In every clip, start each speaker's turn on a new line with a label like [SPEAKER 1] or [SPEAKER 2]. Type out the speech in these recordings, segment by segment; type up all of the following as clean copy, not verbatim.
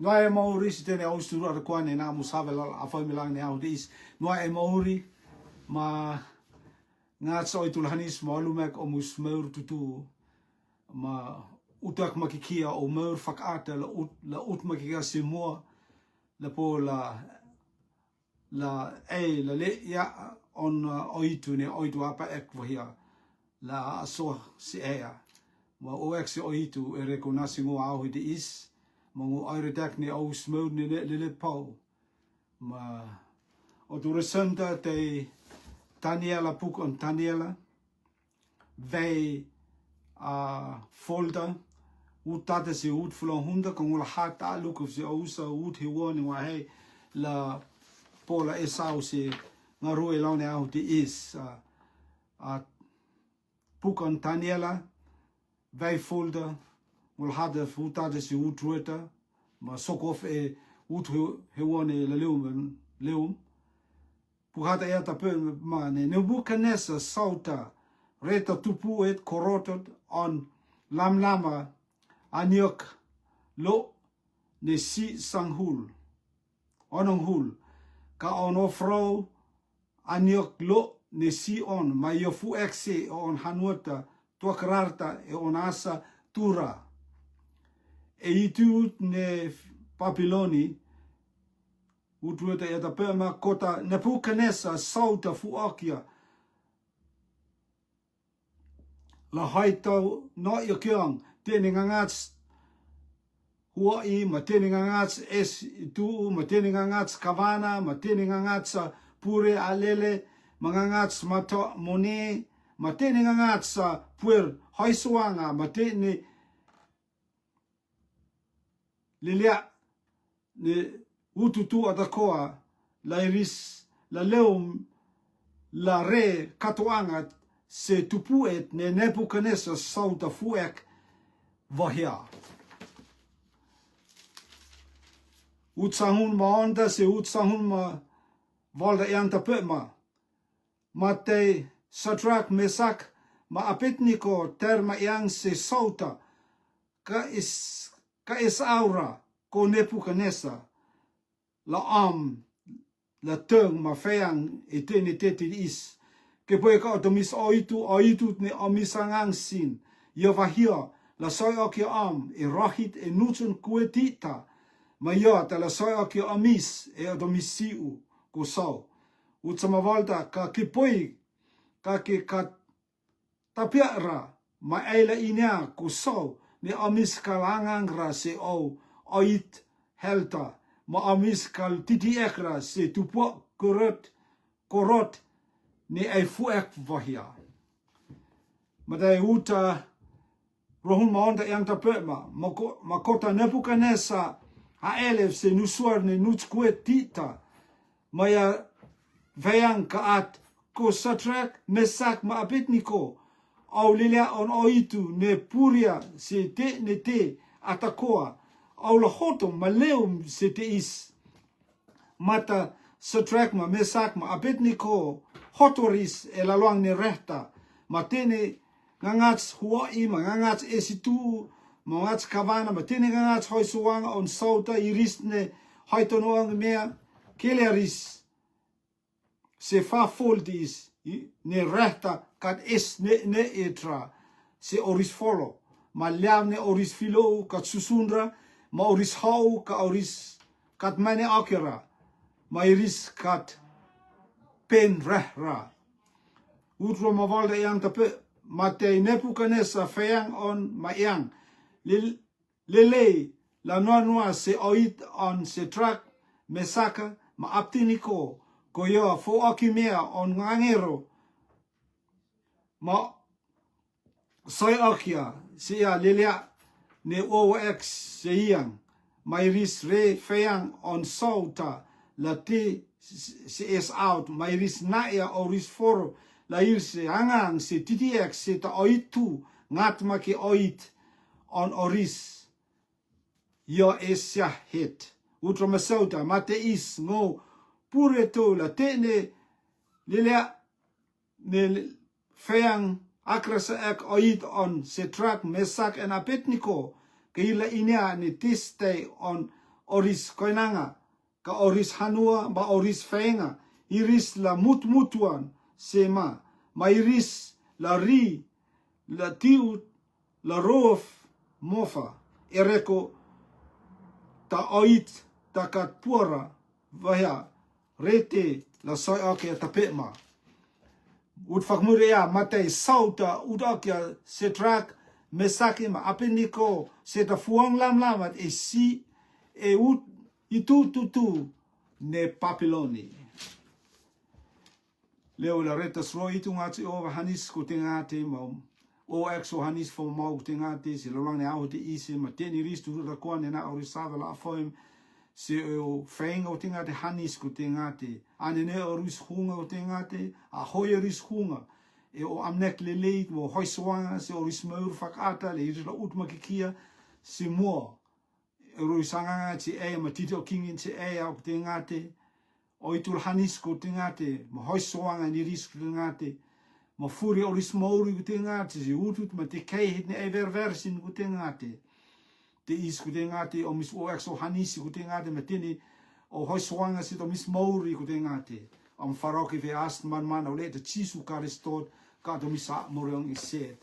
[SPEAKER 1] Noa e mauri si tene au sturu ara kwane na musavela a whaimilang ne au dis. Noa e mauri ma ngā tsoi tulhanis ma alumek o mus maur tutu ma utak makikia o maur whakaata la ut makikia si mua la po la le ia on oitu ne oitu apa ek wahia la aso si ea ma o ek si oitu e reko nasi ngua au hidi is ma ngu aire dak ne au smaur ne le pau ma o tu resenta te Daniela puk on Daniela vei folder utata si ut fulon hunda kong ula hata luku si ausa ut hiwani wa hei la pola esau si ngarue laune au ti is puk on Daniela vei folder ula hata utata si ut rueta ma sokof e ut hiwani la leum Puhata ea ta pe ma ne Nebuchadnezzar sauta reta tupu et korotot on lamlama aniok lo ne si sanghul onong hul ka on ofro aniok lo ne si on ma yofu exe on hanuata tuakrarta e on asa tura e itu ne Papiloni Utrueta e ta pema kota Nebuchadnezzar sauta fuakia. La haitau no yo kiang teni ngangats Hawaii ma teni ngangats S2 ma teni ngangats Kavana ma teni ngangats Pure Alele ma ngangats Mato Mone ma teni ngangats Puer Haisuanga ma teni Lilia ne ututu atakoa la iris la leum la re katoanga se tupuet ne Nebuchadnezzar sauta fuek vahia. Utsahun ma onda se utsahun ma valda eanta pema. Ma te Shadrach Mesak ma Abednego terma yang se sauta ka is aura ko Nebuchadnezzar. La teng ma feang e teni teti is. Ke poe ka otomis oitu ne omisangang sin. Ia wahia la soi o ki e rahit e nutun kuetita. Ma ia ta la soi o ki omis e otomisiu ko sau. Utsama valda ka ke poe ka ke ka tapiara ma eila inia ko sau ne omis kalangang ra se o oit helta. Ma amis kal titi ekra se tupua korot ne ai fuek vahia. Ma dai uta rohun ma onda yang tapema ma kota Nebuchadnezzar ha elef se nusuar ne nutskuet tita ma ya vayang kaat ko Shadrach Mesak ma Abednego au lilia on oitu ne puria se te ne te atakoa au la hoto ma leum se te is. Mata Shadrach ma Mesak ma Abednego hotoris e la luang ne rehta. Ma tene ngangats Hawaii ma ngangats S2 ma ngangats Kavana ma tene ngangats hoisuanga on sauta iris ne haitonoang mea kelearis se fa foldis ne rehta kat es ne etra se oris folo. Ma liam ne oris filo kat susundra ma oris hau ka oris kat mane akira ma iris kat pen rehra utro ma valda yang tape ma te Nebuchadnezzar feang on ma yang lele la noa se oit on se trak Mesaka ma Abednego ko yo fo akimea on ngangero ma soi akia se ya lelia ne OX se iang my ris re feang on sauta la te se es out my ris naia oris foro la irse angang se TTX se ta oitu ngat maki oit on oris yo es ya hit utro masauta mate is ngo pure to la te ne lilia ne feang akrasa ek oit on se trak Mesak en Abednego ke ila inia ni tiste on oris koinanga, ka oris hanua, ba oris fenga, iris la mut-mutuan, sema, ma iris la ri, la tiut, la roof, mofa, ereko, ta oit, ta kat puara, vaya, rete, la soi ake tapema. Ut fakmurea matei sauta, ut akia setrak, mesaki ma apeniko, seta fuang lam at e si, e ut, itu tutu, ne papiloni. Leo la retas roi itu ngati o hanis ko tengate mau o exo hanis fo mau tengate se lo lang au te ise ma teni ristu ra ko na o risava la foim se o feng o tengate hanis ko tengate ane ne o ris hunga o tengate a hoye ris hunga e o amnek le leit mo hoi swanga se o ris meur fakata le ris la utma kikia se mo e ro sanga ti e ma tito kingin se e o tengate o itul hanis ko tengate ma hoi soanga ni ris ko tengate ma furi o ris mauri ko tengate si utut ma te kei hit ne ever versin ko tengate te is ko tengate o mis o exo hanis ko tengate ma tini o hoi soanga si to mis mauri ko tengate am faroki ve ast man o le te chisu karistot ka to misa moriong is said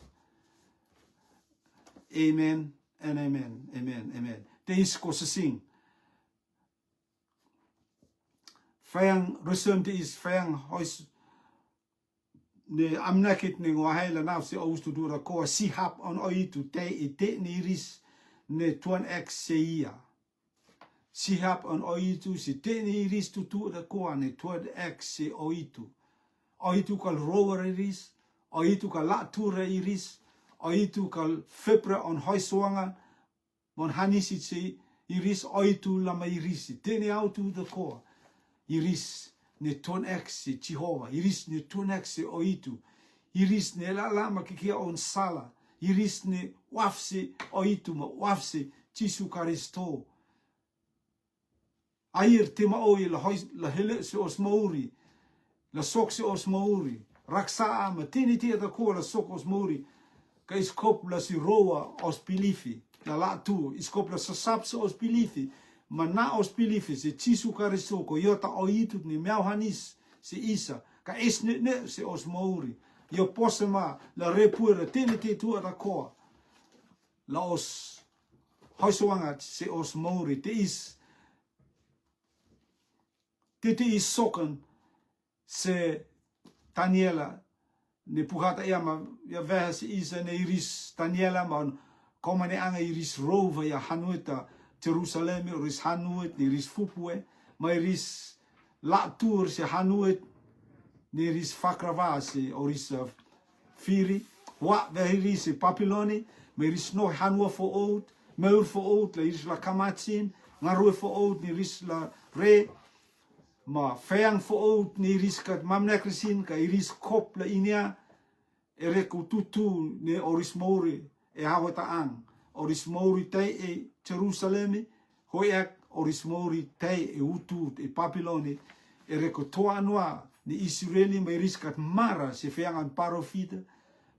[SPEAKER 1] amen and amen amen amen te is ko sing Fayang resume te is fayang hois ne amnakit ne ngwahela na se oustu dura ko si hap on oitu te ni ris ne tuan ex seia si hap on oitu si te ni ris tu da ko ne tuan ex se oitu kal rower iris oitu kal latura iris oitu kal febra on hoiswanga mon hanisi se iris oitu lama iris te ne autu da ko iris ne ton exe Jehovah, iris ne ton exe oitu, iris ne la makikia on sala, iris ne wafse oitu ma wafse Jesu Karisto. Air tema oi la hele se os mauri, la sok se os mauri, raksa ama tini da ko la sok os mauri, ka iskop la si roa os pilifi, la tu iskop la sasap se os pilifi. Ma na os pilifi se Jesu Karisto ko yota oitut ni miau hanis se isa ka esne se os mauri yo posema la repura tene te tua da koa la os hoiswanga se os mauri te is sokan se Daniela ne puhata ma ya veha se isa ne iris Daniela ma komane anga iris rova ya hanueta Jerusalem ris hanuet ni ris fupue ma ris latur se hanuet ni ris fakrava se oris firi wa ve se papiloni me ris no hanua fo oud meur fo oud le ris la kamatsin ngaru fo oud ni ris la re ma feang fo oud ni ris kat mamnekrisin ka iris kop la inia ere ko tutu ne oris mori e hawata ang oris mori tai e Jerusalem hoiak oris mori tai e utut e Papiloni e reko toa noa ni Israeli me riskat mara se feangan parofita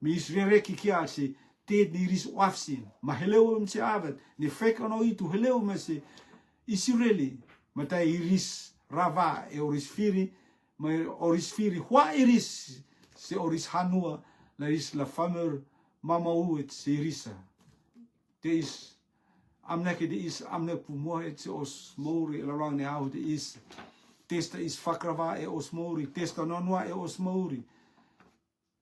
[SPEAKER 1] me Israel kia se te ni ris wafsin ma heleu se avet ni fek ono itu heleu me se Israeli ma tai iris rava e oris firi ma oris firi hua iris se oris hanua la ris la famer mama uet se irisa te is amnek de is amnek pumoe se os mori around ne au de is testa is fakrava e os mori testa nonwa e os mori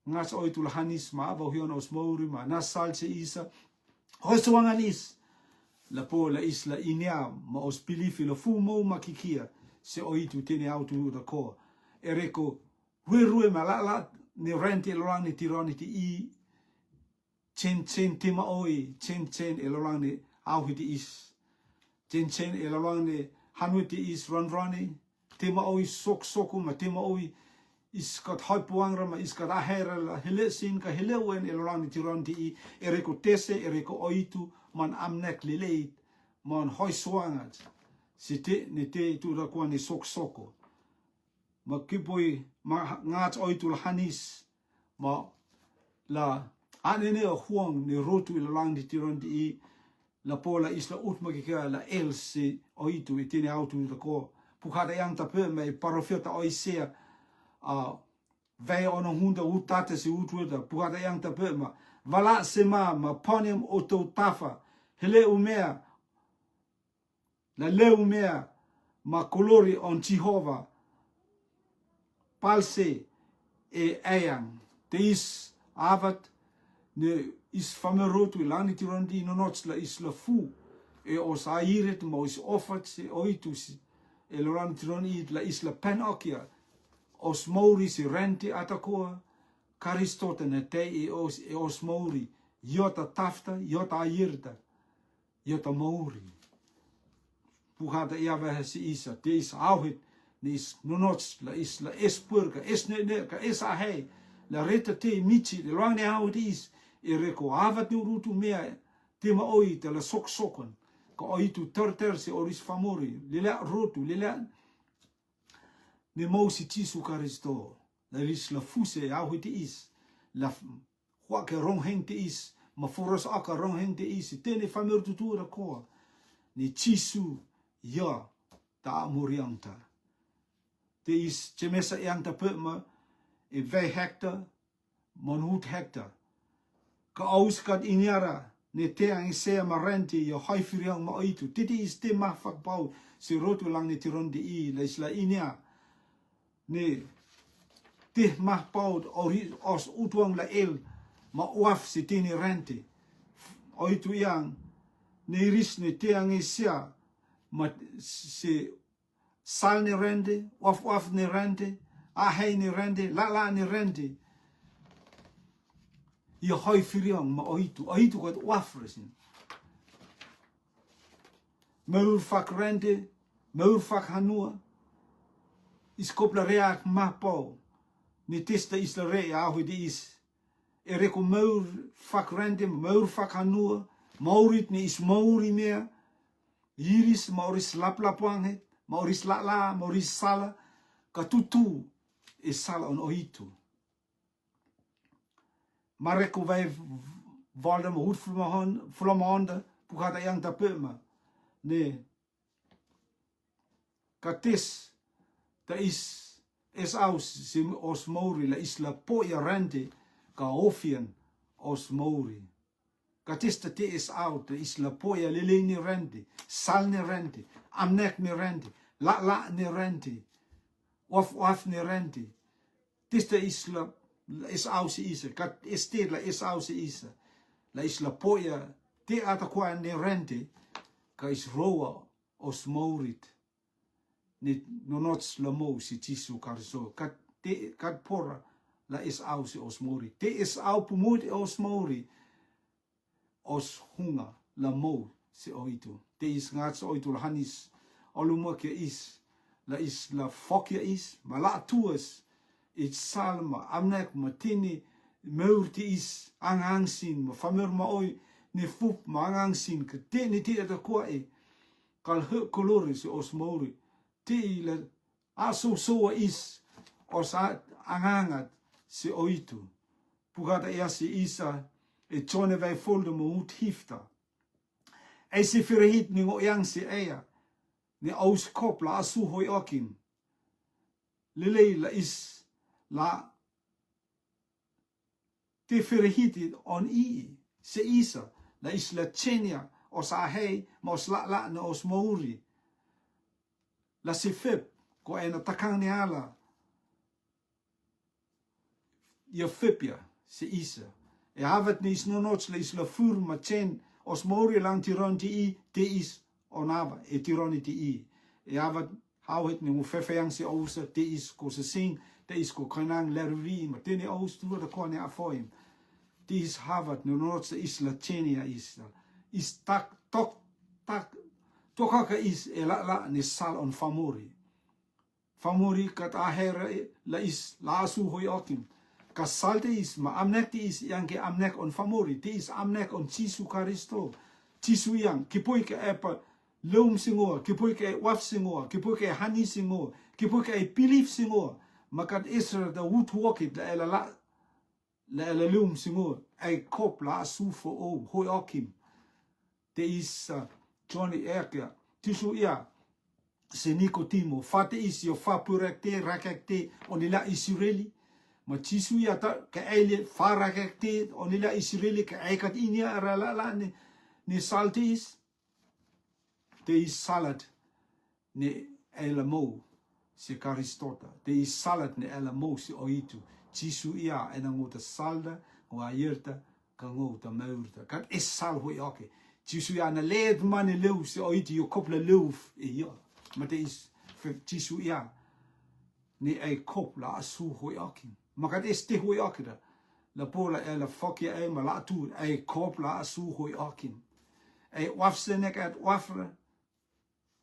[SPEAKER 1] ngas oitul hanis ma vo hion os mori ma nasal se isa hosuanganis la po la isla inia ma os pilifi lo fu mo makikia se oitu tene autu da ko ereko rue ma la ne renti around ne tironi ti I chen tema oi chen elolane au hiti is chen elolane hanuti is ronroni tema oi soku ma tema oi is kat haipuangra ma is kat ahera la hele sin ka hele wen elolane tironti I ereko tese ereko oitu man amnek leleit man hoi swangat site ne te tu ra kwani soko ma kipoi ma ngat oitu hanis ma la anene o huang ni rotu ila lang di tiron di la pola isla utma ki la elsi o itu i tini autu i ko pukata yang tape me parofeta o isea vei ono hunda utate si utueta pukata yang tape ma vala sema ma ponium oto tafa hele umea la le umea ma kolori on Jehova palse e ayang te is avat ne is famerotu lani tirondi no nots la isla fu e os airet mo is offert se oitus e lorani tironi la isla Penokia os Mauri si renti atakoa Karistote ne te e os Mauri iota tafta iota airta iota Mauri puhata ia si isa te is auhit nis no nots la isla Espurga esne ka esa hei la reta te michi le langne hau is e reko avat ni urutu mea te maoi te la sok-sokon ka oitu ter se oris famori lila rotu lila ne mausi Jesu Karisto la isla fuse au te is la huake rongheng te is ma foros aka rongheng te is tene famir tutura koa ni Jesu ya ta amorianta te is chemesa yang ta pema e vei hector monhut hector ka auskat inyara ne te ang isea marenti yo haifiriang ma itu titi is te mafak pau si rotu lang ne tirondi i la isla inya ne te mah pau os utuang la el ma uaf si tini renti o itu yang ne iris ne te ang isea ma si sal ne rente uaf ne rente ahei ne rente la ne rente ia hoi whiriang ma oitu kot wafresin. Maur whak rente, maur whak hanua, is kopla reak ma pau, ni testa isla rea ahui di is. E reko maur whak rente, maur whak hanua, maurit ni is mauri mea, iris mauris laplapuanghet, mauris la, mauris sala, ka tutu e sala on oitu. Mareko vai valde mo hut flomahonda pukata yang tapema ne katis ta is aus sim os Mauri la isla poia rente ka ofian os Mauri katis ta te is out ta isla poia leleni rente sal ni rente amnek ni rente la ni rente of ni rente tista isla la is aus isa kat ested la is aus isa la isla poia te atakwa ne rente ka is roa os Maurit ni nonots la mo si Jesu Karisto kat pora la is aus os Mauri te is au pumut os Mauri os hunga la mo si oitu te is ngats oitu la hanis oluma ke is la fokia is mala tuas it salma amnek matini meurti is angangsin ma famer ma oi ne fup ma angangsin ke te ni te da ko e kal he colores os Mauri te la aso so is os angangat se oitu pugata e si isa e tone vai folde mo hut hifta e se firhit ni ngo yang se ea ni aus kopla asu hoi okim lele la is la te firhiti on i se isa la isla Chenia os ahei mos la na os Mauri la se fip ko ena takang ni ala ia fipia se isa e havet nis no nots la isla fur ma chen os Mauri lang tironti i te is onava e tironiti i e havet hou het ni mo fefeang se ousa te is ko se sing te is ko kanang lervi ma tene aus tu da ko ne afoim te is havet no nots la isla Chenia is tak tokaka is e la ni sal on famori kat ahera la is la asu hoi okim ka salte is ma amnek te is yang ke amnek on famori te is amnek on Jesu Karisto Jesu yang kipoi ke epa lum singoa kipoi ke waf singoa kipoi ke hani singoa kipoi ke belief singoa makat Israel da wut walkit la lum singoa ai kop la asu fo o hoi okim te is Johnny Erkia tisu ia se Nicodemo fa te is yo fa purekte rakekte onila Israeli ma tisu ia ta ka ele fa rakekte onila Israeli ka aikat inia arala ni saltis te is salad ni elamo se karistota te is salad ni elamo se oitu tisu ia ena ngota salda wa yerta ka ngota maurta kat is sal hoi ake tisu ia na led mani leu se oitu yo kopla leuf ia ma te is tisu ia ni ai kopla asu hoi ake ma kat is te hoi ake da la pola e la fokia e ma la tu ai kopla asu hoi ake ai wafsenek at wafra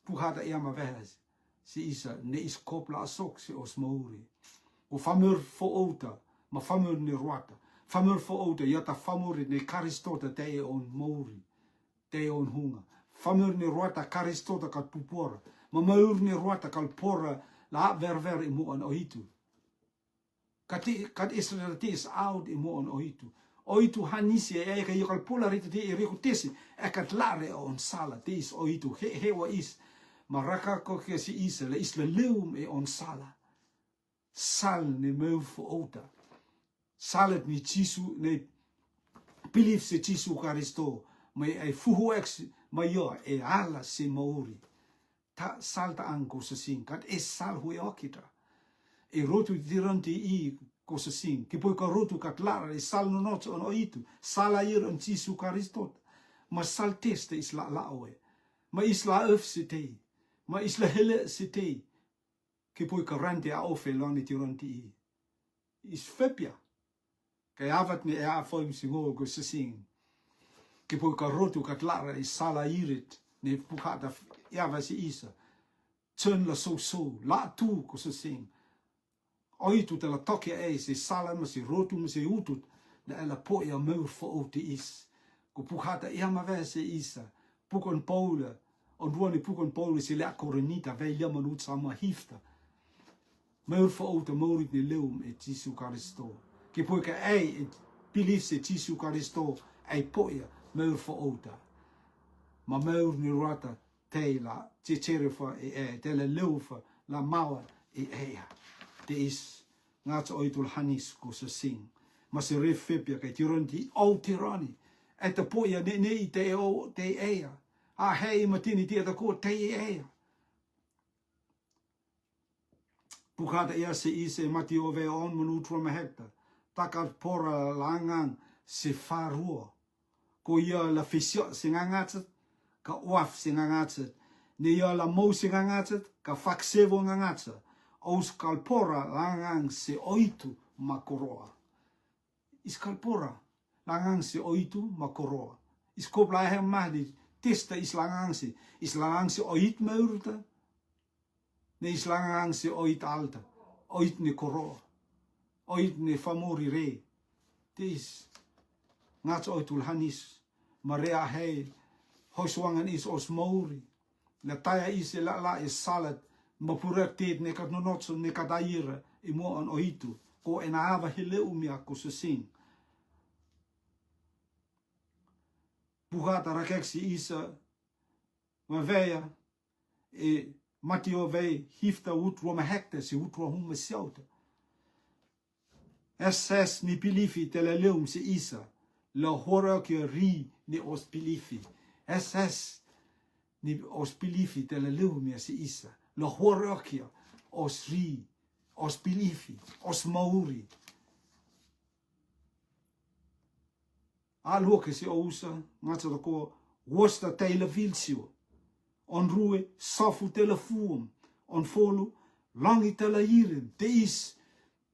[SPEAKER 1] puhata ia ma velas si isa ne is kopla asok si osmouri o famur fo outa ma famur ni ruata famur fo outa yata famuri ni karistota te on mouri te on hunga famur ni ruata karistota kat pupora ma maur ni ruata kal pora la verver i mo an oitu kat is out i mo an oitu hanisi e ka yokal pola rita te i riku tesi e kat lare on sala te is oitu he wa is maraka ko ke si isa le isla leum e on sala sal ne meu fo outa salet ni tisu ne belief se tisu karisto mai ai fuhu ex mai yo e ala se mauri ta salta anko se sin kat e sal hui okita e rotu diranti i ko se sin ki poi ka rotu kat lara e sal no not on oitu sala ir on tisu karisto ma sal teste isla lawe ma isla of city ma isla hele city ki poi ka rante a ofe lani tiranti i is fepia kay avat ni e a foim singo ko se sin ki poi ka rotu kat lara i sala irit ne puhata iava si isa turn la so la tu ko se sin oitu te la tokia e se sala ma se rotu ma se utut na ela po ia meu fo o te is ko puhata ia ma ve se isa pukon paula on ruani pukon paula se la korenita ve ia manut sama hifta meu fo o te morit ni leum e tisu karisto ki poi ka e belief se tisu karisto ai po ia meu fo o ta ma meu ni rata te la te cherefa e te le leufa la mawa e ea te is ngats oitul hanis ko se sing ma se refepia kai tironti o tirani e te poia ne i te o te ea a hei matini te ko te ea pukata ia se ise mati o ve on manutra mahekta takat pora langang se farua ko ia la fisio se ngangatset ka waf se ngangatset ne ia la mo se ngangatset ka faksevo ngangatset os kalpora langang se oitu makoroa is kalpora langang se oitu makoroa is kopla he mahdi testa is langang se oit meurta ne is langang se oit alta oit ne koroa oit ne famori re tis ngats oitul hanis marea he hoswangan is osmori la taya is la is salad mapurektet ne kat nonotso ne kadaira i mo an oitu ko ena ava hele umia ko se sin pugata rakeksi isa ma veia e matio vei hifta utro ma hekte se utro hum me siauta SS ni pilifi tele leum se isa la hora ke ri ni os pilifi SS ni os pilifi tele leum se isa lo horokia os ri os pilifi os mauri alho ke se ousa ngata ko wosta tele vilsio on rue safu telefoon on folo langi tele hirin te is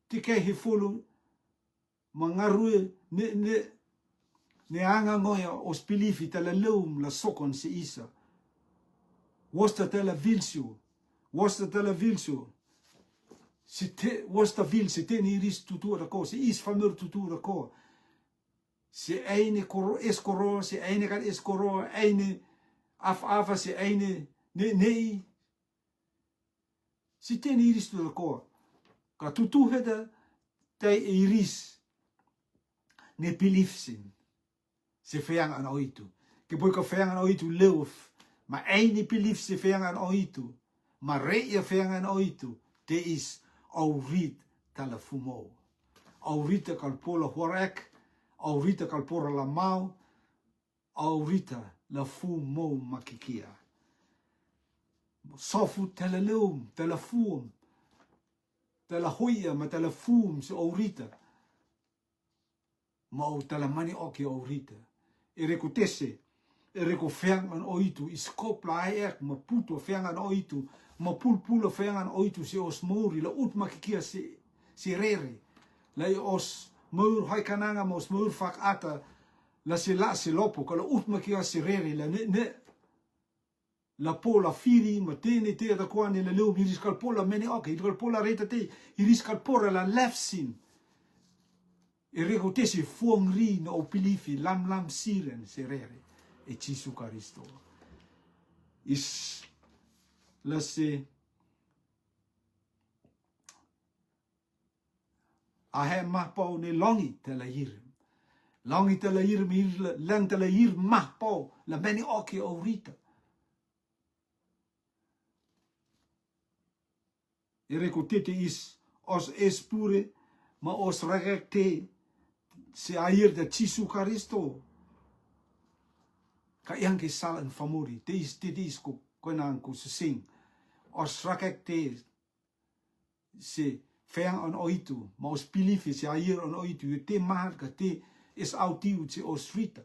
[SPEAKER 1] te ke he folo mangarue ne anga ngoya os pilifi tele leum la sokon se isa wosta tele vilsio wosta tele vilsio se te wosta vil se te ni ris tutura ko se is famur tutura ko se eine koro eskoro se eine kan eskoro eine afa se eine ne se te ni ris tutura ko ka tutu heda te iris ne pilifsin se feang an oitu ke poi ka feangan o itu leuf ma ei ni belief se feangan o itu ma re ia feangan o itu te is au rit tala fumo au rita kalpola horek au rita kalpora la mau au rita la fumo makikia sofu tala leum tala fuum tala hoia ma tala fuum se au rita ma o tala mani oki au rita e reko tese e reko feangan o itu iskop la ek ma puto feangan o itu ma pulpula feangan o itu se os mori la ut makikia se rere la os mur hai kananga mos mur fak ata la se lopo kala ut makikia se rere la ne la pola firi ma tene te da kwani la leu miris kal pola meni oki kal pola reta te iris kal pora la lefsin e reko tese fuang ri na o pilifi lam siren se rere e Jesu Karisto is la se a he mahpau ne longi te la hirim longi te la hirim lang te la hirim mahpau la meni oki o rita e reko tete is os espure ma os regekte se air de Jesu Karisto ka yang ke salan famuri te is ko konan ko se sing os regekte se feang on oitu ma os pilifi se air on oitu te mar ka te is autiu se os rita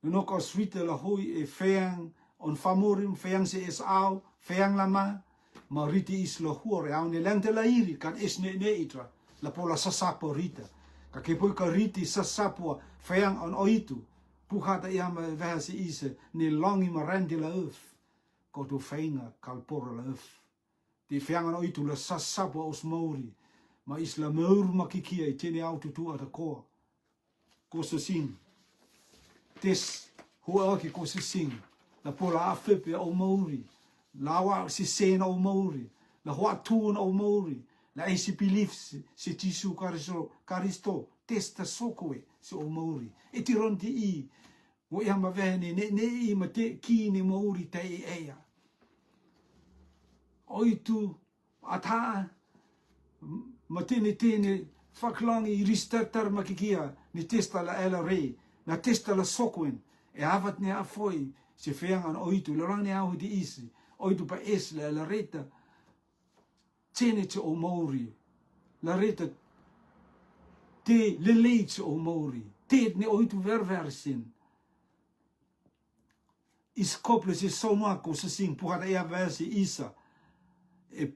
[SPEAKER 1] no ko os rita la hoi e feang on famurim feang se is au feang lama ma riti is lo huore au ne lente la iri kan is ne itra la pola sasapo rita ka ke poi ka riti sasapo feang on oitu puhata ia ma vese ise ne longi ma rendi la uf ko tu feinga kalpora la uf di feang on oitu la sasapo os mauri ma is la maur makikia i tene au tutu ata ko so sing tes hoa ki ko so sing la pola afepe o mauri lawa si sena o mauri la hoa tuon o mauri la isi belief se Jesu Karisto testa sokoe se o mauri e tironti i wo yama vene ne i ma te ki ni mauri te ea oitu ata ma tene faklongi i ristertar makikia ni testa la ela re na testa la sokoen e avat ne afoi se feangan oitu lorang ne au di isi oitu pa es la reta tene te o mauri la reta te leleitse o mauri te ne oitu verversin is kople se somako se sing puhata ea versi isa e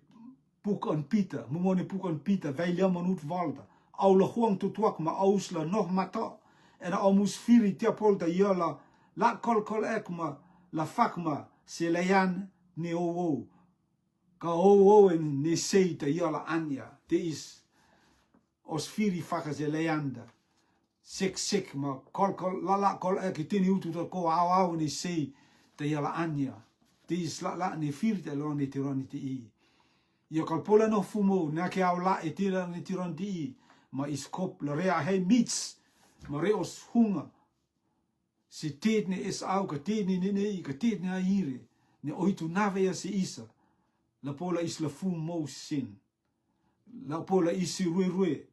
[SPEAKER 1] puk an pita mumone puk an pita wij jammer niet walda aula gewoon tot wak ma ausla nog mata en amus firi tia polta yola la kol ekma la fakma se leyan ne o ka o en ne seita yola anya te is os firi fakas e leanda sek ma kol la kol ek tini utu to ko au ne sei te yola anya te is la ne firi te lo ne tironi te i yo kalpola no fumo na ke au la e tira ne tironi te i ma iskop la rea he mits ma reos hunga si teet ne is au ka teet ne ka teet ne hire ne oitu nave se isa la pola is la fumo sin la pola isi rue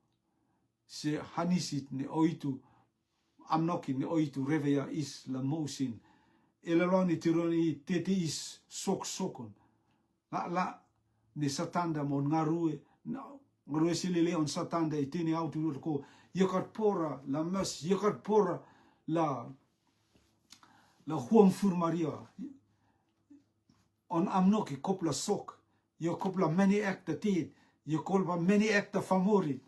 [SPEAKER 1] se hanisit ne oitu amnoki ne oitu revea is la mosin elaloni tironi tete is sokon la ne satanda mon ngarue ngarue silele on satanda itini autu ko yekat pora la mes yekat pora la huang fur maria on amnoki kopla sok yo kopla many acta tid yo kolpa many acta favorit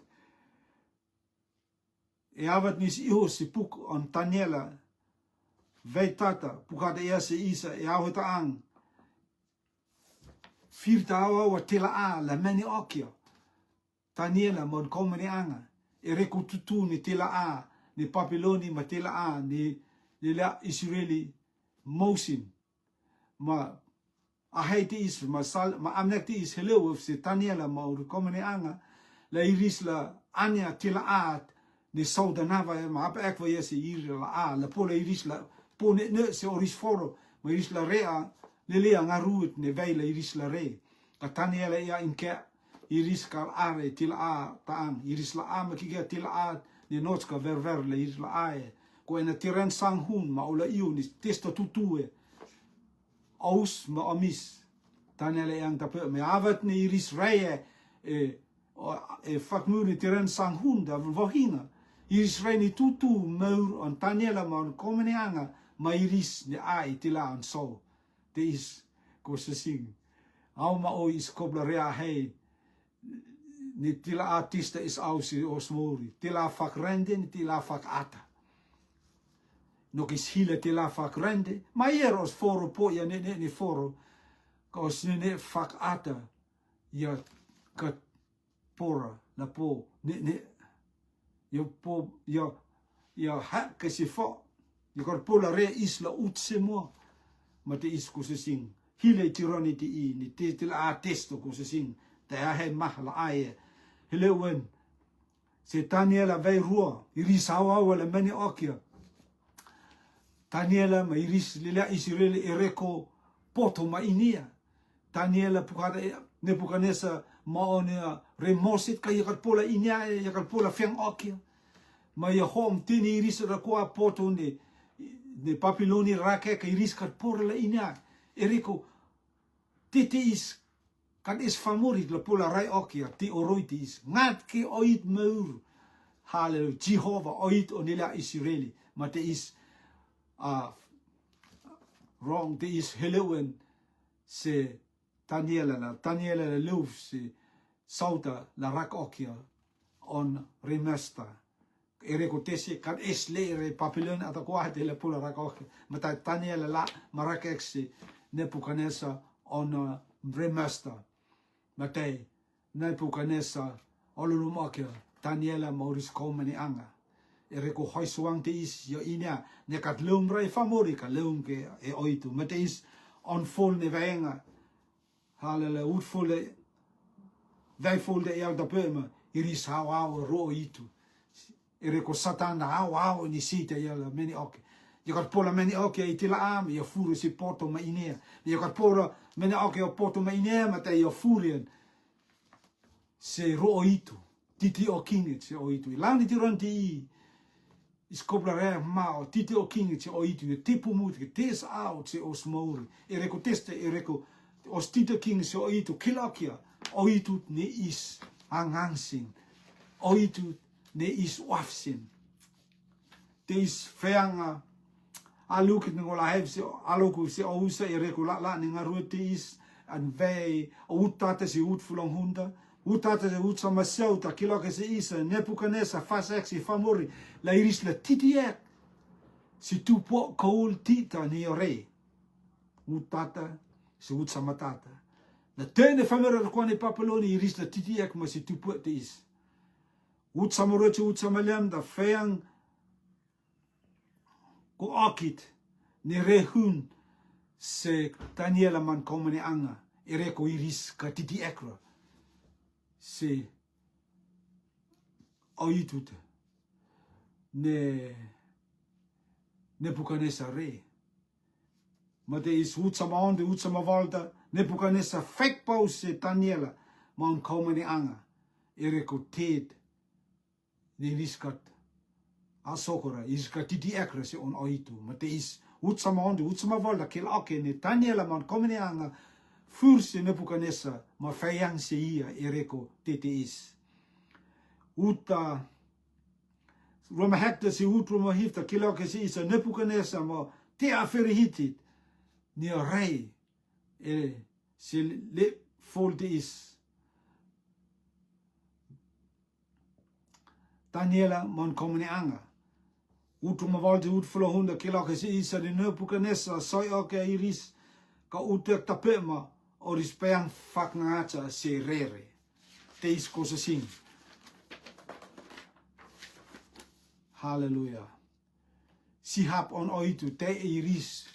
[SPEAKER 1] e avat nis iho si puk on Taniela veitata pukata ese isa e aweta ang firta awa tela a la many okia Taniela mon komene anga e reku tutu ni tela a ni papiloni ma tela a ni la Israeli mosin ma a heite is ma amnekte is hello se Taniela ma ur komene anga la iris la anya tela a ni sauda nava ma apa ek va yese ir la a la pola iris la po ne se oris foro ma iris la rea lelea ngaruit ne veila iris la re kataniela ia inke iris kal are til a taang iris la a makike til a ne notska ver le iris la ae ko ena tiren sang hun ma ola iu ni testo tutue aus ma amis taniela yang tape me avat ne iris reye fakmuri tiren sang hun da vahina iris rei ni tutu meur on taniela ma on komenianga ma iris ne ai tila an so te is ko se sing au ma o is kobla rea hei ni tila artista is ausi osmori tila fak rende ni tila fak ata no kis hila tila fak rende ma eros foro po ya ne foro kos ne fak ata ya kat pora na po ne yo po yo ha que si fo yo corpo la re isla utse mo ma te is ko se sing hile tironi ti I ni te tila artisto ko se sing te he mahla aye hele wen se Taniela vai rua iris hawa wala mani okia Taniela ma iris lila Israel ereko poto ma inia Taniela pukada Nebuchadnezzar ma ona remosit ka yakal pola inia yakal pola fiang okia ma ya hom tini iris ra kwa poto ne Papiloni rake ka iris ka pola la inia ereko titi is kan is famorit la pola rai okia ti oroiti is ngat ki oit meur hallelujah Jehovah oit onila Israeli ma te is wrong te is helewen se Taniela la luf se sauta la rak okia on remesta ereko tese kan es lere Papilon atakwa te la pola rak okia ma ta Taniela la marakek se Nebuchadnezzar on remesta Matei, Nebuchadnezzar, olulumakia, Taniela Maurice Komani anga. Ereko hoisuang te is yo inia, nekat leum rai famorika, leum ke e oitu. Mate is on vol ne vaenga, halele uitvolle, wijfolde eal da pema, iris hau ro itu. Ereko satana hau ni sita eal meni oke. Je gaat pola meni oke itila am, je furu si porto ma inea. Je gaat pola meni oke o porto ma inea, ma te je furien. Se ro oitu, titi o kinget se oitu. Lani ti ronti I, iskopla re mao, titi o kinget se oitu. Je tipu moet, je tes out se osmori. Ereko teste, ereko, os titi kinget se oitu, kilakia. Oitu ne is hangangsing. Oitu ne is wafsin. Te is feanga, alukit ngola heb se aloku se ousa ereko la ninga ruete is an vei utata se utfulong hunda utata se utsama seuta kiloke se isa Nebuchadnezzar faseksi famori la iris la titiek si tu po koul tita ni ore utata se utsama tata la tene famera kwane Papiloni iris la titiek ma si tu po te is utsama roche utsama lambda feang ko akit ne rehun se Taniela man komene anga ereko iris ka titi ekra se oitute ne Nebuchadnezzar re mate is utsama onde utsama valda Nebuchadnezzar fek paus se Taniela man komene anga ereko ted ne riskat asokora is ka titi ekra se on oitu mate is utsama onde utsama valda kel ake ne Taniela man komene anga furse Nebuchadnezzar ma fayang se ia ereko tete is uta roma hekta se utroma hifta kel ake se isa Nebuchadnezzar ma te aferi hitit ni rei se le folde is Taniela man komene anga utuma valde utfula hunda kilaka se isa de Nebuchadnezzar sai ake iris ka utek tapema oris peang fakngacha se rere te is kosa sing hallelujah si hap on oitu te iris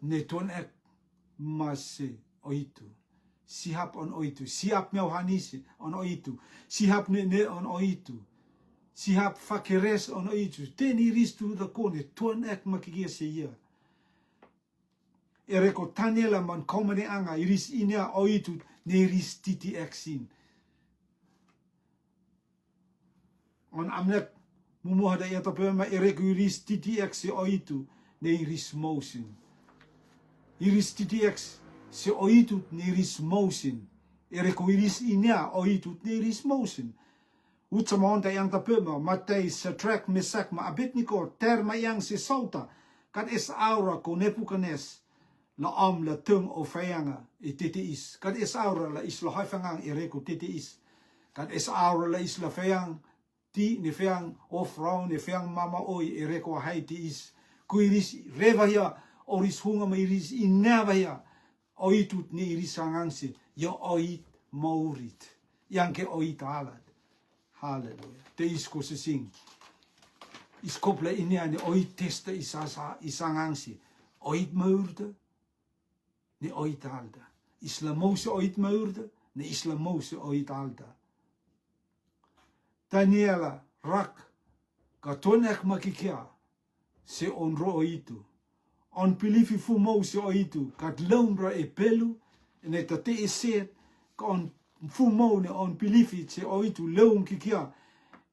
[SPEAKER 1] ne ton ek mas oitu si hap on oitu si hap meu hanisi on oitu si hap ne on oitu Sihap fakeres on oitu. Teni ristu da kone tuan ek makikia se ia. Ereko Daniela man komene anga iris inia oitu ne ris titi ek sin. On amnek mumuha da yata pema ereko iris titi ek se oitu ne iris motion. Iris titi ek se oitu ne iris motion. Ereko iris inia oitu ne iris motion. Utsamonta yang tapema Matei Shadrach Mesach ma Abednego terma yang se sauta kat es aura ko Nebuchadnezzar la am la tung o fayanga e tete is kat es aura la isla haifangang ereko tete is kat es aura la isla fayang ti ne fayang of round ne fayang mama oi ereko haiti is kuiris revaya oris hunga ma iris inavaya oitut ne iris angangse yo oit maurit yang ke oit alat. Halleluja. Te isko se sing. Iskopla ini ane oit testa isangangsi. Oit meurde. Ne oit alda. Islamose oit meurde. Ne islamose oit alda. Daniela rak. Katonek makikia. Se onro oitu. On pilifi fumo se oitu. Kat lombra e pelu. Ne tate e set. Kon fumo ne on pilifi se oitu leung kikia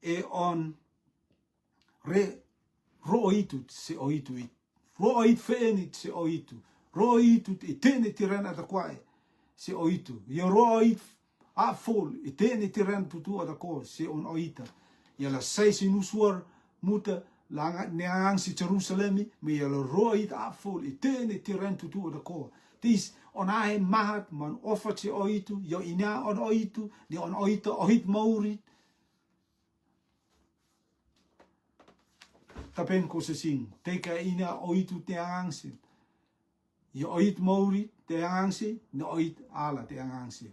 [SPEAKER 1] e on ro oitu se oitu it ro oit fenit se oitu ro oitu e tene tiran atakwae se oitu yo ro oit a full e tene tiran tutu atako se on oita ya la seis inusuar muta langa neang si Jerusalemi me ya ro oit a full e tene tiran tutu atako tis on ahe mahat man offer se oitu, yo ina on oitu, ni on oita oit maurit. Tapen ko se sing, teka ina oitu te angangsin. Yo oit maurit te angangsin, ni oit ala te angangsin.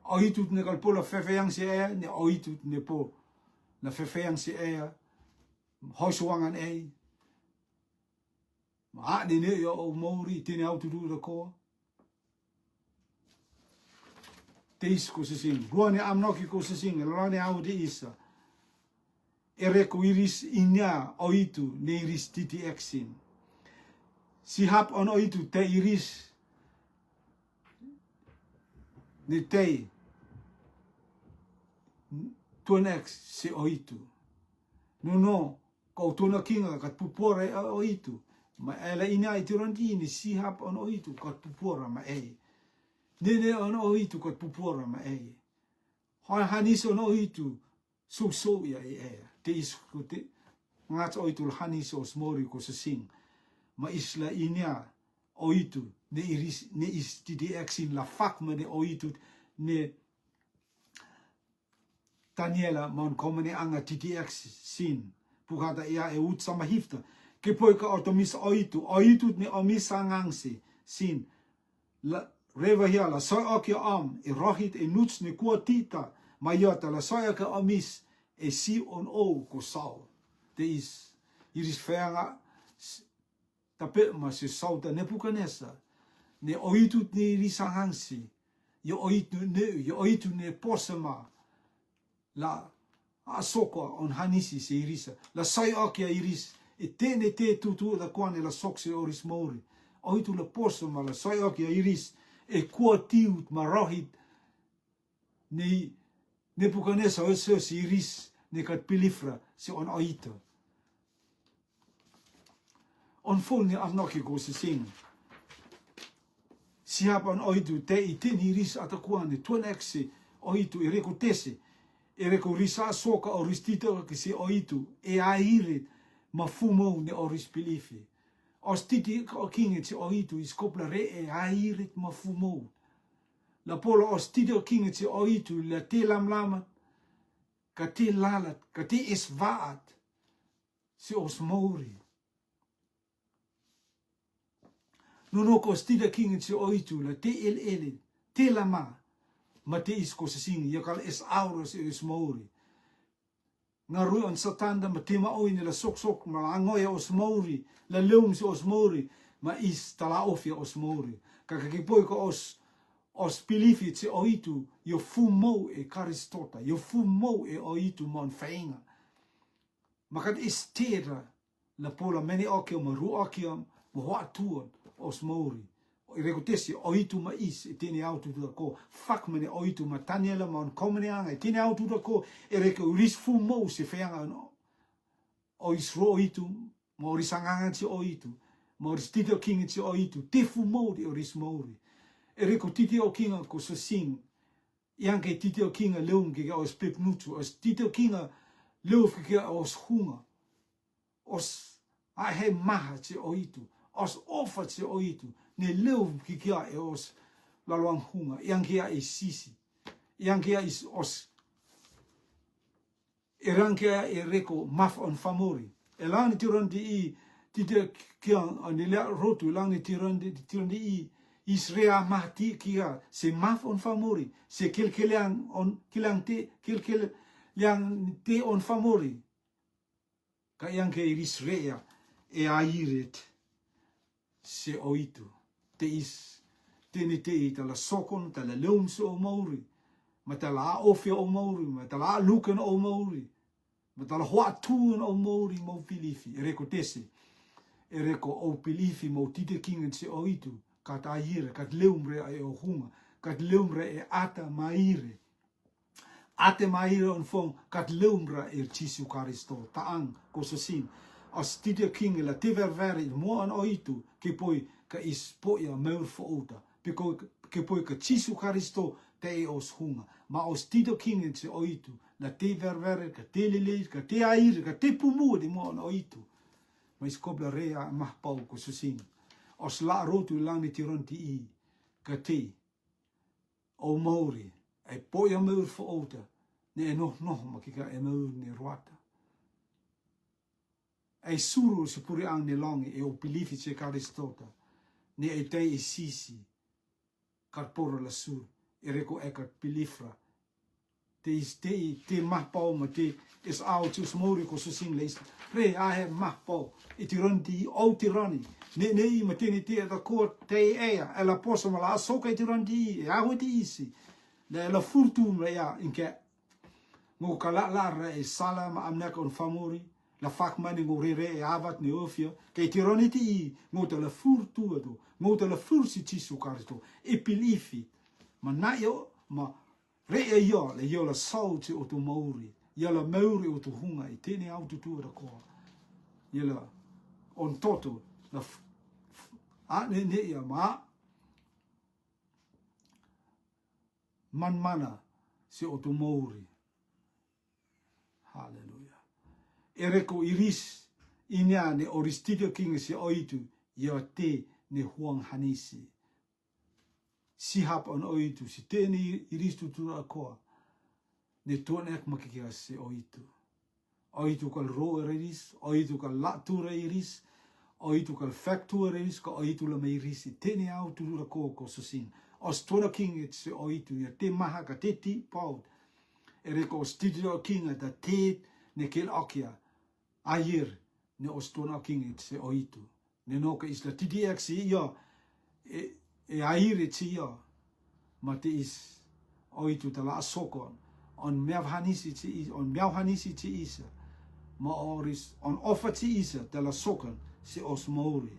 [SPEAKER 1] Oitu ne kalpola fefeang se ea, ni oitu ne po. Na fefeang se ea, hosuangan ei. Ma ni ne yo o mauri, tine au tu da ko. Teis ko se sing. Ruane amnoki ko se sing. Ruane au de isa. Ereko iris inya oitu ne iris titi eksin. Sihap on oitu te iris. Ne te. Tuan ex se oitu. No. Kau tuna kinga kat pupore oitu. Ma ela ina itirondi ni sihap on oitu kat pupora ma ei. Nene on oitu kat pupora ma ei. Hanis on oitu so ya e. Te isku te ngat oitu hanis os mori ko se sing. Ma isla inia oitu ne iris ne istidi exin la fak ma ne oitu ne Daniela mon komene anga titi exin. Pukata ia e ut sama hifta. Ke poika otomis oitu ne omisa ngangsi sin la reva hia la soi oki am e rohit e nuts ne kua tita mayota la soi oki omis e si on o ko sau te is iris feanga tape ma se sauta Nebuchadnezzar ne oitu ne risangangsi yo oitu ne posema la asoko on hanisi se irisa la soi oki iris e tene te tutu da kwane la sokse oris mori. Oitu la poso ma la soioki a iris e kua tiut ma rohit ne Nebuchadnezzar oso si iris ne kat pilifra se on oita. On full ni amnoki ko se sing. Siap on oitu te i teni iris atakwane tuan exe oitu e reko tese e reko risa soka oris tito ki se oitu e airit ma fumo ne oris pilifi. Os titi o kinge te oitu iskopla re e airit ma fumo. La polo os titi o kinge te oitu la te lamlamat, ka te lalat, ka te esvaat, se os mauri. Nono ko os titi kinge te oitu la te ele, te lama, ma te isko se singi, yakal es auros e es mauri. Nga rui on satanda ma tema oi ni la sok ma angoia os mauri la leum si os mauri ma is tala ofia os mauri kakakipoi ko os pilifi te oitu yo fumo e karistota yo fumo e oitu mon fainga makat istera la pola meni oke ma ru oke ma hoa tuon os mauri e rekotesi oitu ma is e tini autu tu ko fak mene oitu ma taniela ma on komene anga e tini autu tu ko e reko uris fu mo se feanga no o isro oitu ma oris anganga ti oitu ma oris tito king ti oitu te fu mo di oris mauri e reko titi o kinga ko so sing yang ke titi o kinga leung ke os pep nutu os titi o kinga leuf ke os hunga os a he maha ti oitu os ofa ti oitu ne leu ki kia e os laluang hunga yang kia e sisi yang kia is os e rankia e reko maf on famori e lani tiron di i tite kia anile rotu lani tiron di i Israel mahti kia se maf on famori se kilkeliang on kilang te kilkel yang te on famori ka yang ke Israel e airet se oitu te is tene te i tala sokon tala leumse o mauri ma tala a ofe o mauri ma tala a luken o mauri ma tala hoa tuun o mauri mo pilifi e reko tese e reko o pilifi mo tite kingen se oitu kat aire kat leumre e o hunga kat leumre e ata maire ate maire on fong kat leumra e Jesu Karisto taang kososin as tite king la teververi mo an oitu ke poi ka is poia meur fo ota piko ke poi ka Jesu Karisto te os hunga ma os tite king en se oitu la teververi ka te lele ka te aire ka te pumu de mo an oitu mas kobla rea mah pau kososin os la rotu langi tironti i ka te o mauri e poia meur fo ota ne no ma kika e meur ne roata e suru se puri ang ne longi e o pilifi se Karistota ne e te e sisi karporo la sur e reko e kar pilifra te mahpau ma te is au tus mori ko susin leis re a he mahpau e tironti o tirani ne i ma te da ko te e la posa ma la soka e tironti e a ho te isi la furtu ma ya inke ngo kala e sala ma amna kon famori la fak mani ngo rere e avat ne ofia ke tironi ti ngo te la furtu ado ngo te la fursi Jesu Karisto e pilifi ma na yo ma re e yo la sauti o tu mauri yo la mauri o tu hunga e tene au tu da ko yo la on toto la a ne ya ma mana se o tu mauri hallelujah ereko iris inya ne oristitio king se oitu yo te ne huang hanisi si hap on oitu si te ni iris tutura koa ne tonek makikia se oitu kal ro iris oitu kal latura iris oitu kal factura iris ko oitu la me iris te ne au tutura koa ko sosin os tona king it se oitu ya te maha ka te ti pau ereko ostitio king da te ne kel akia ayer ne ostona king it se oitu ne no ka isla TDX ia e aire tia ma te is oitu tala sokon on miavhanisi ti is on miavhanisi ti isa ma oris on offer ti isa tala sokon se os mauri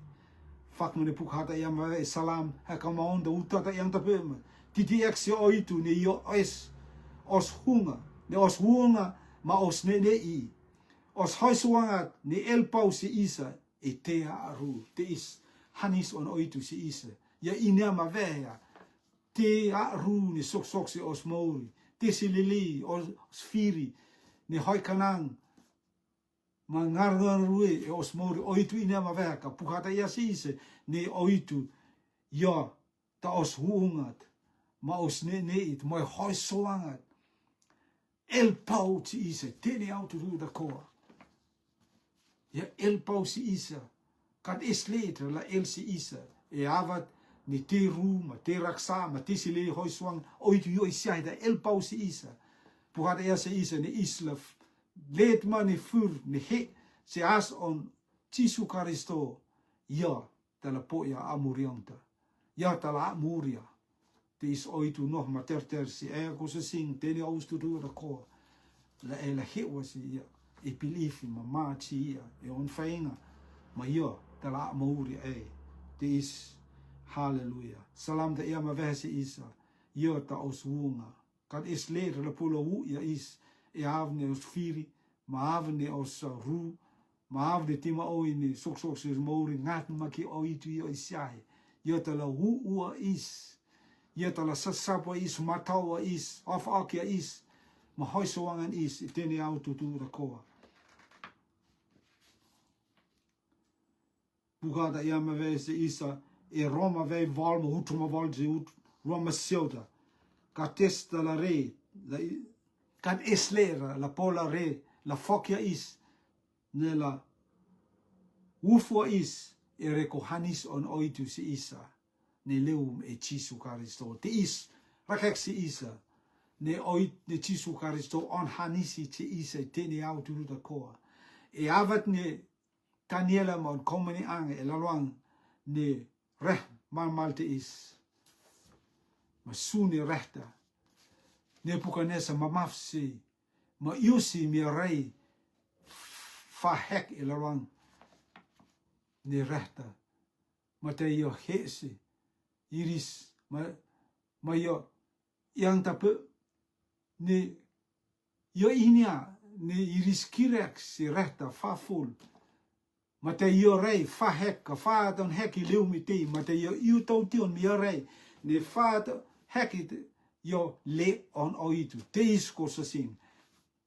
[SPEAKER 1] fak mene pukhata ia ma e salam haka ma onda utata yang tapema TDX oitu ne io os hunga ne os hunga ma os ne i os hoisuanga ne el pau se isa e te aru te is hanis on oitu se isa ya ina ma vea te aru ne sok se os mauri te se lili os firi ne hoi kanang ma ngargarue e os mauri oitu ina ma vea ka pukhata ia se isa ne oitu ya ta os huungat ma os ne it moi hoisuangat el pau ti isa tene au tu da koa ya el pau si isa kat esleter la el si isa e avat ni te ru ma te raksa ma te sile hoi swang oitu yo isia da el pau si isa puhata ya se isa ni isla let mani fur ni he se as on Jesu Karisto ya tala po ya amurianta ya tala amuria te is oitu noh ma ter si e ko se sing te ni aus tu da ko la he was ya e believe ma chia e on fainga ma yo te la mauri te is hallelujah salam te ia ma vese isa yo ta oswunga kad is later la pula wu ya is e avne os firi ma avne os ru ma avne tima o ini sok se mauri ngat ma ki o itu yo isai yo te la wu is yo te la sasapo is matawa is of akia is ma hoisoangan is teni au tu da koa Bugada ia ma vese isa e Roma vei valma hutuma valde ut Roma siota ka testa la re kad eslera la pola re la fokia is nela ufua is e reko hanis on oitu si isa ne leum e chisu karisto te is rakek si isa ne oit ne chisu karisto on hanisi te isa teni au tu da koa e avat ne Daniela mon komeni ange e lalwang ne reh malte is ma suni rehta ne pukanesa mamafsi ma yusi mi rei fa hek e lalwang ne rehta ma te yo hesi iris ma yo yang tape ne yo inia ne iris kirek si rehta fa full ma te io rei fa heka fa don heki leumi te ma te io tau tion mi rei ne fa heki io le on oitu te isko sa sin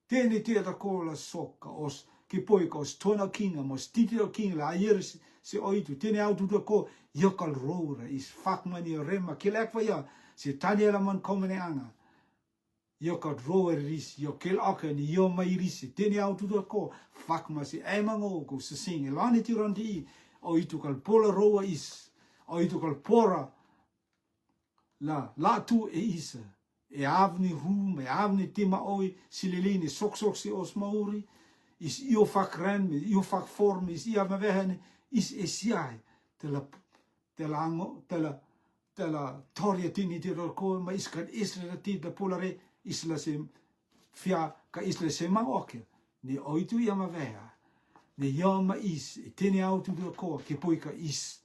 [SPEAKER 1] te ne te da kola soka os ki poi os tona kinga mos titi o kinga la ayer se oitu te ne autu da ko io kal roura is fak mani rema kilek va ya se tani la man komene anga io ka roer ris io kel aka ni io mai ris teni autu da ko fak ma se e mango ko se sing lani ti rondi o itu kal pola roa is o itu kal pora la tu e isa e avni rum e avni tima oi silelini sok si os mauri is io fak ren io fak form is ia ma vehene is esiai te la toria tini ti ko ma is kad isra ti da polare isla se fia ka isla se maoke ni oitu ia ma vea ni yama is teni autu da ko ke poi ka is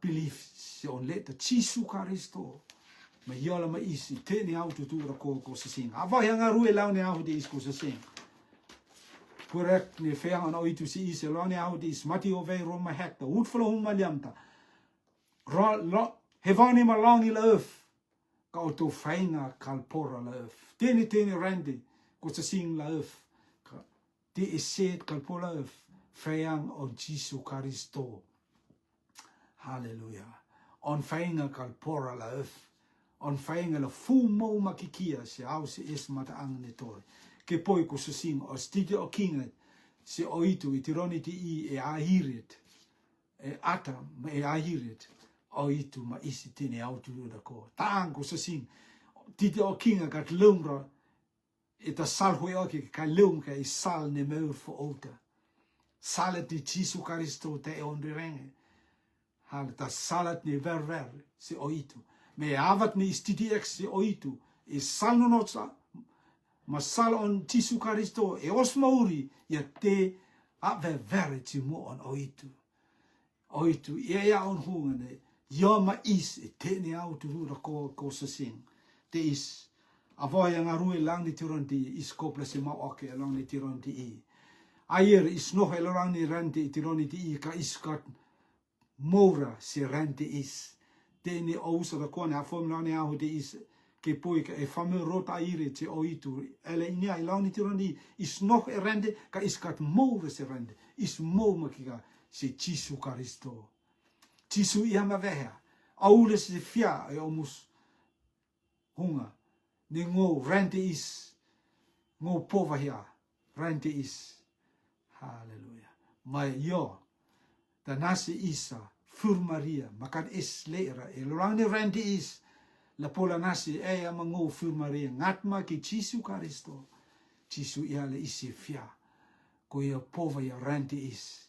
[SPEAKER 1] belief se on leta chisu karisto ma yola ma is teni autu tu da ko se sing ava hanga rue la ne au de is ko se sing correct ni fea an oitu si is la ne au de is mati o ve roma hekta ut flo huma liamta ro hevani ma langi la earth ka o tō whainga kalpora la earth. Tēne rande, ko ta sing la earth. Te e set kalpora earth, whaiang o Jesu Karisto. Hallelujah. On whainga kalpora la earth. On whainga la fu mau makikia se au se es mata angane toi. Ke poi ko sa sing o stite o kingat se oitu i tironi ti I e ahiret. E ata ma e ahiret. O itu ma isi tene autu da ko tango sa sing tite o kinga kat lumra e ta salhoi o ka lum ka I sal ne meur fo ota salat di Jesu Karisto te on renge hal ta salat ne ver se o itu me avat ne istiti ex se o itu e sal no sa ma sal on Jesu Karisto e os mauri ya te a ver ti mo on o itu ia on hungane Yama is e tene au tu ra ko sa sing te is avoya ngarue lang ni tironti is kopla se ma oke lang ni tironti I ayer is no lang ni rente tironti I ka iskat mora se rente is tene o sa da kone a fom lang ni au te is ke poi ka e fame rota ire te o itu ele inia lang ni tironti is no rente ka iskat mora se rente is mo makika se Jesu Karisto Tisu ia ma vea. Aule se fia e omus hunga. Ni ngō rente is. Ngō pova hea. Rente is. Hallelujah. Mai yo. Da nasi isa. Fur Maria. Makan es leera. E lorang rente is. La pola nasi e ama ngō fur Maria. Ngatma ki Jesu Karisto. Jesu ia le isi fia. Ko ia pova ia rente is.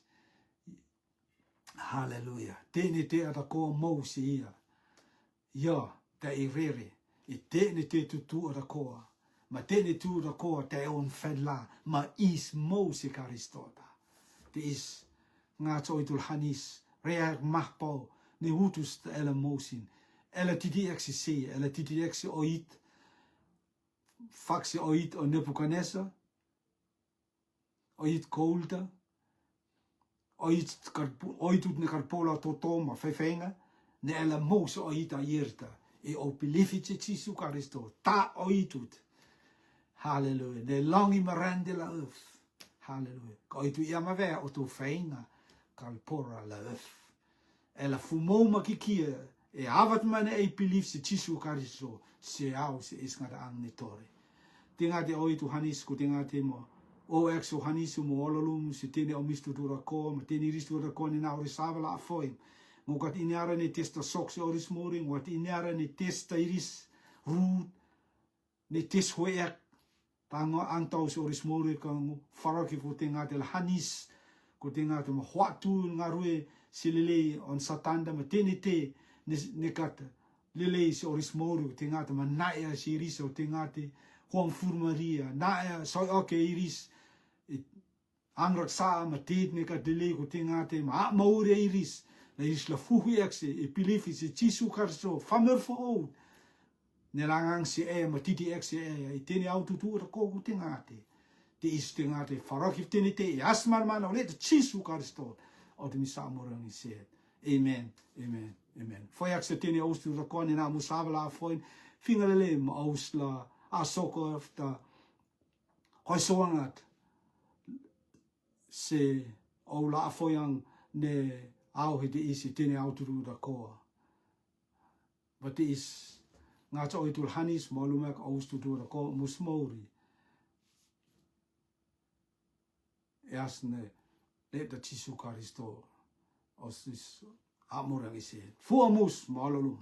[SPEAKER 1] Hallelujah. Tēne te ata ko mau si ia. Ia, te I rere. I tēne te tutu ata koa. ma tene tu da ko te on fedla ma is mo se karistota te is nga choitul hanis reak mahpo ne hutus ela mosin ela titi exisi ela titi exi oit faxi oit o Nebuchadnezzar oit kolda oitut ne karpola totoma fefenga ne ela mos oit a yerta e o pilifice Jesu Christo ta oitut hallelujah ne langi marande la earth hallelujah ko itu ia ve o tu feinga kalpora la earth ela fumoma kikia e avat mane e pilifice Jesu Christo se au se isngada ang nitore tinga de oitu hanis ku tinga te mo o exo hanisu mo ololum se tene o mistu dura ko ma tene ristu dura ko ni na ori savala foi mo kat iniara ne testa soksi oris moring wat iniara ne testa iris root ne tes hoek tango antau se oris moring kan faraki fu tinga del hanis ko tinga te mo hwatu ngarue silele on satanda ma tene te ne kat lele se oris moring tinga te ma naia siris o tinga te Juan Furmaria, na soi oke iris angrak sa ma tit ne ka dele ko tinga te ma maure iris na iris la fuhu exe e pilifi se Jesu Christo famer fo o ne langang se e ma titi exe e tene auto tu ko ko tinga te is tinga te farakif tene te asmar mana le Jesu Christo o te misa morang se amen amen amen foi exe tene austo ra ko ne na musabla foi fingalele ma ausla a soko afta hoi soangat se o la afoyang ne au he te isi tene auturu da koa. Ba te is ngā tau i tul hanis ma lumek austu tu da koa musmauri. E asne le da Jesu Christo os is amorang isi. Fua mus ma lulum.